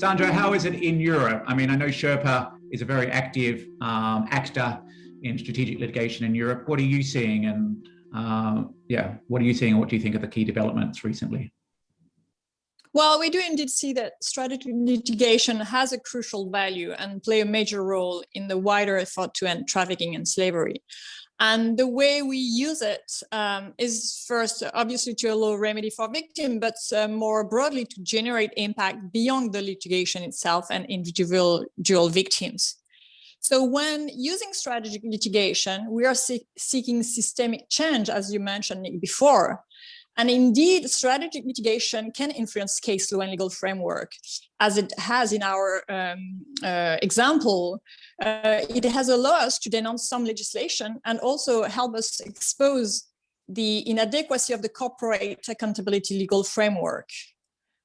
Sandra, how is it in Europe? I mean, I know Sherpa is a very active actor in strategic litigation in Europe. What are you seeing? And what are you seeing? And what do you think are the key developments recently? Well, we do indeed see that strategic litigation has a crucial value and play a major role in the wider effort to end trafficking and slavery. And the way we use it is first, obviously, to allow remedy for victims, but more broadly to generate impact beyond the litigation itself and individual victims. So when using strategic litigation, we are seeking systemic change, as you mentioned before. And indeed, strategic litigation can influence case law and legal framework, as it has in our example. It has allowed us to denounce some legislation and also help us expose the inadequacy of the corporate accountability legal framework.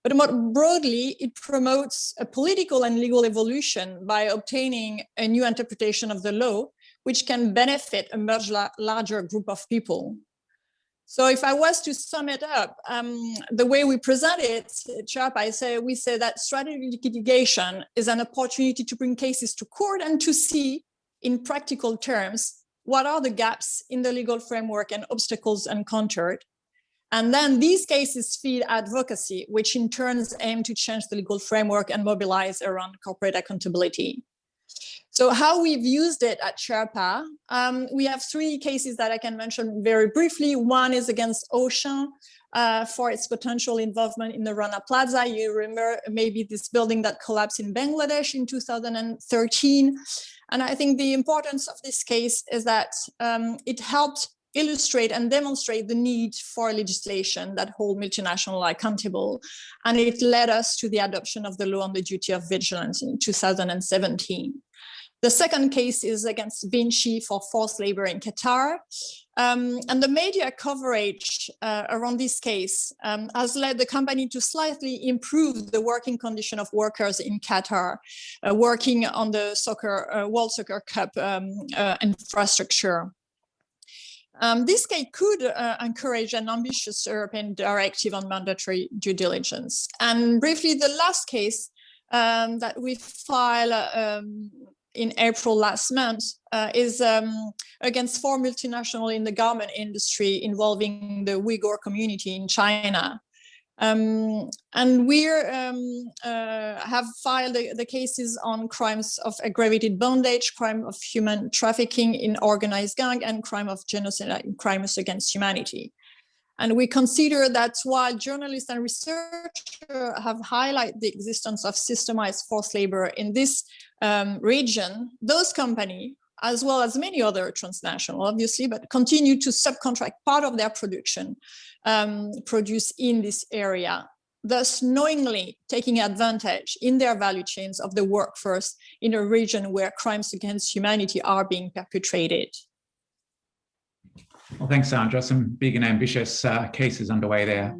But more broadly, it promotes a political and legal evolution by obtaining a new interpretation of the law, which can benefit a much larger group of people. So if I was to sum it up, the way we present it at Sherpa, we say that strategic litigation is an opportunity to bring cases to court and to see, in practical terms, what are the gaps in the legal framework and obstacles encountered. And then these cases feed advocacy, which in turn aim to change the legal framework and mobilize around corporate accountability. So how we've used it at Sherpa, we have three cases that I can mention very briefly. One is against Auchan for its potential involvement in the Rana Plaza. You remember maybe this building that collapsed in Bangladesh in 2013. And I think the importance of this case is that it helped illustrate and demonstrate the need for legislation that hold multinationals accountable. And it led us to the adoption of the law on the duty of vigilance in 2017. The second case is against Vinci for forced labor in Qatar. And the media coverage around this case has led the company to slightly improve the working condition of workers in Qatar, working on the World Soccer Cup infrastructure. This case could encourage an ambitious European directive on mandatory due diligence. And briefly, the last case that we filed in April last month is against 4 multinationals in the garment industry involving the Uyghur community in China. And we have filed the cases on crimes of aggravated bondage, crime of human trafficking in organized gang, and crime of genocide and crimes against humanity. And we consider that while journalists and researchers have highlighted the existence of systemized forced labor in this region, those companies, as well as many other transnational, obviously, but continue to subcontract part of their production produce in this area, thus knowingly taking advantage in their value chains of the workforce in a region where crimes against humanity are being perpetrated. Well, thanks, Sandra. Some big and ambitious cases underway there.